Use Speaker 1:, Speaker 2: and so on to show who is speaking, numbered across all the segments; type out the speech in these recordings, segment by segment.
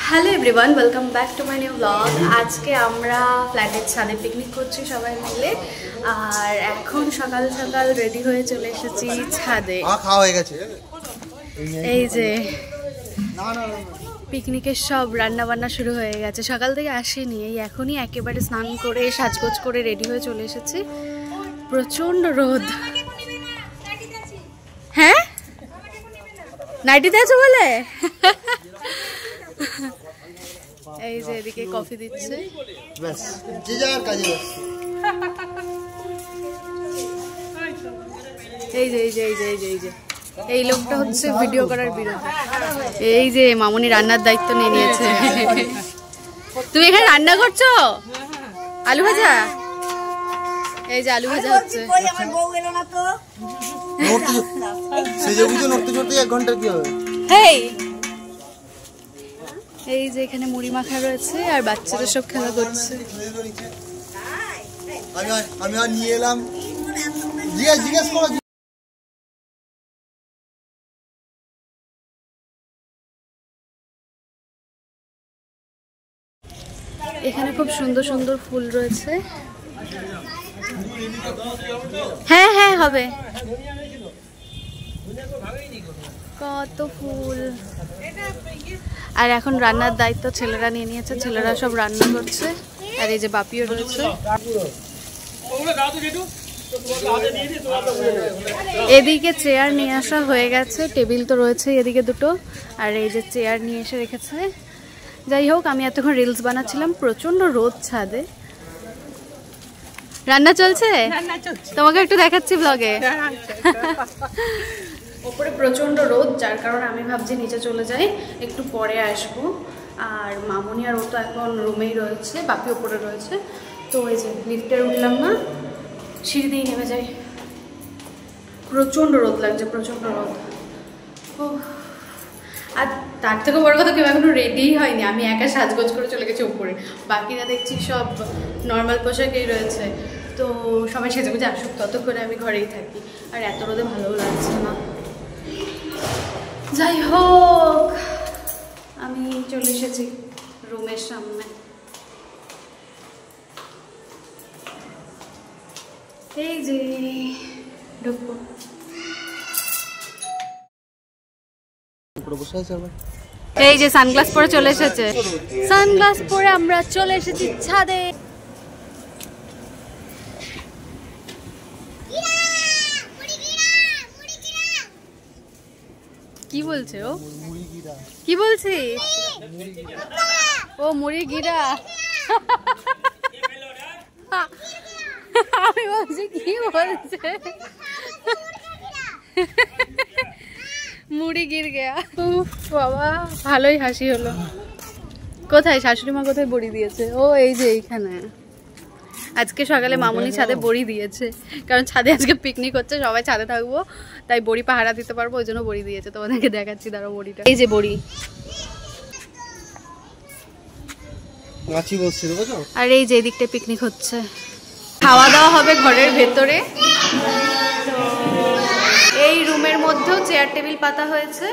Speaker 1: Hello everyone, welcome back to my new blog. আজকে আমরা ফ্ল্যাটের ছাদে পিকনিক করছি সবাই মিলে। আর এখন সকাল সকাল রেডি হয়ে চলে এসেছি ছাদে।
Speaker 2: খাওয়া হয়ে গেছে।
Speaker 1: এই যে পিকনিকের সব রান্না বান্না শুরু হয়ে গেছে, সকাল থেকে আসেনি, এই এখনই একেবারে স্নান করে সাজগোজ করে রেডি হয়ে চলে এসেছি। প্রচন্ড রোদ। হ্যাঁ, নাইটিতে আছো বলে? এই যে এদিকে কফি দিচ্ছে।
Speaker 2: ব্যাস, যে যার কাজে ব্যস্ত।
Speaker 1: এই যে এই যে এই যে এই যে এই যে এই লোকটা হচ্ছে ভিডিও করার বিরোধী। এই যে মামুনি রান্নার দায়িত্ব নিয়ে নিয়েছে। তুমি এখানে রান্না করছো আলু ভাজা? এই যে আলু ভাজা হচ্ছে।
Speaker 2: এক ঘন্টা কি হবে?
Speaker 1: এই যে এখানে মুড়ি মাখা রয়েছে আর বাচ্চারা সব খেলা করছে।
Speaker 2: আমি আর নিয়ে এলাম। জিজ্ঞেস করো।
Speaker 1: এখানে খুব সুন্দর সুন্দর ফুল রয়েছে। হ্যাঁ হ্যাঁ হবে। কত ফুল। আর এখন রান্নার দায়িত্ব ছেলেরা নিয়ে নিয়েছে, ছেলেরা সব রান্না করছে। আর এই যে বাপিও রয়েছে। এদিকে চেয়ার নিয়ে আসা হয়ে গেছে, টেবিল তো রয়েছে এদিকে দুটো, আর এই যে চেয়ার নিয়ে এসে রেখেছে। যাই হোক, আমি এতক্ষণ রিলস বানাচ্ছিলাম, প্রচন্ড রোদ ছাদে। রান্না চলছে, তোমাকে একটু দেখাচ্ছি ব্লগে। ওপরে প্রচন্ড রোদ, যার কারণে আমি ভাবছি নিচে চলে যাই, একটু পরে আসবো। আর মামুনি আর ও তো এখন রুমেই রয়েছে, বাপি ওপরে রয়েছে। তো ওই যে লিফটে উঠলাম না, সিঁড়ি দিয়ে নেমে যাই। প্রচন্ড রোদ লাগছে, প্রচন্ড রোদ। ও, আর তার থেকে বড় কথা, কেউ এখনো রেডিই হয়নি। আমি একা সাজগোজ করে চলে গেছি উপরে, বাকিরা দেখছি সব নর্মাল পোশাকেই রয়েছে। তো সবাই সেজে গুজে আসুক, ততক্ষণে আমি ঘরেই থাকি। আর এত রোদে ভালোও লাগছে না। যাই হোক, আমি চলে এসেছি রুমের সামনে। এই যে ঢুকবো। এই যে সানগ্লাস পরে চলে এসেছে, সানগ্লাস পরে আমরা চলে এসেছি ছাদে। কি বলছে ও? কি বলছি? ও মুড়ি গিরা। আমি বলছি কি বলছে, মুড়ি গির গেয়া। বাবা, ভালোই হাসি হলো। কোথায় শাশুড়ি মা কোথায় বড়ি দিয়েছে? ও এই যে এইখানে। আজকে সকালে মামুনি ছাদে বড়ি দিয়েছে, কারণ ছাদে আজকে পিকনিক হচ্ছে, সবাই ছাদে থাকবো, তাই বড়ি পাহারা দিতে পারবো, ওই জন্য বড়ি দিয়েছে। তোমাদেরকে দেখাচ্ছি, দাঁড়াও বড়িটা। এই যে বড়ি। আর এই যে এদিকটা পিকনিক হচ্ছে, খাওয়া দাওয়া হবে ঘরের ভেতরে। এই রুমের মধ্যেও চেয়ার টেবিল পাতা হয়েছে।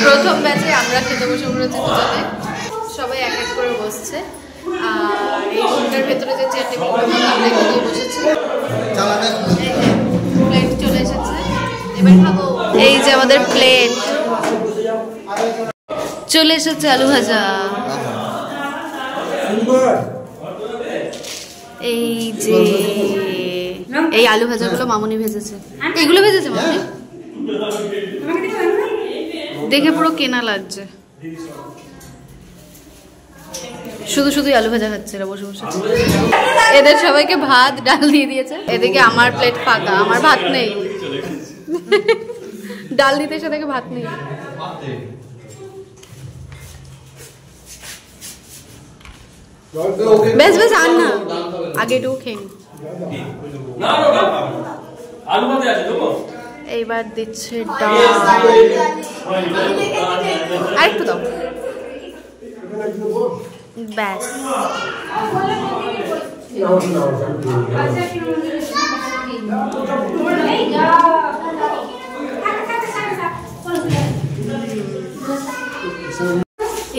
Speaker 1: প্রথম ব্যাচে আমরা খেতে বসে পড়েছি দুজনে, সবাই এক এক করে বসছে। আর এই রুমটার ভেতরে যে চেয়ার টেবিলগুলো আমরা এখানে বসেছি। প্লেট চলে এসেছে, এবার খাবো। এই যে আমাদের প্লেট চলে এসেছে, আলু ভাজা। এই যে এই আলু ভাজাগুলো মামুনি ভেজেছে। এগুলো ভেজেছে মামুনি, দেখে পুরো কেনা লাগছে। শুধু শুধুই আলু ভাজা খাচ্ছে এরা বসে বসে। এদের সবাইকে ভাত ডাল দিয়ে দিয়েছে। এদিকে আমার প্লেট ফাঁকা, আমার ভাত নেই। ডাল দিতে এসে দেখে ভাত নেই। বেশ বেশ, আর না, আগে একটু খেয়ে নি। এইবার দিচ্ছে ডাল, আর একটু দাও, ব্যাস।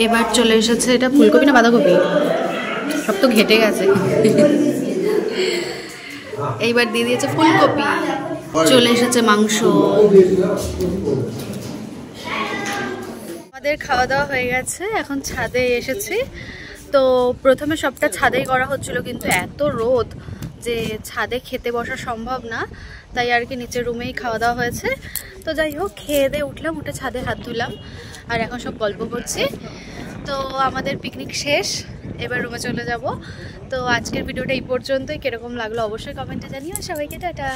Speaker 1: এবার চলে এসেছে, এটা ফুলকপি না বাঁধাকপি, সব তো ঘেটে গেছে। এইবার দিয়ে দিয়েছে ফুলকপি, চলে এসেছে মাংস। আমাদের খাওয়া দাওয়া হয়ে গেছে, এখন ছাদে এসেছি। তো প্রথমে সবটা ছাদেই করা হচ্ছিল, কিন্তু এত রোদ যে ছাদে খেতে বসা সম্ভব না, তাই আর কি নিচের রুমেই খাওয়া দাওয়া হয়েছে। তো যাই হোক, খেয়ে দিয়ে উঠলাম, উঠে ছাদে হাত ধুলাম, আর এখন সব গল্প করছি। তো আমাদের পিকনিক শেষ, এবার রুমে চলে যাব। তো আজকের ভিডিওটা এই পর্যন্তই। কিরকম লাগলো অবশ্যই কমেন্টে জানিও। সবাইকে টাটা।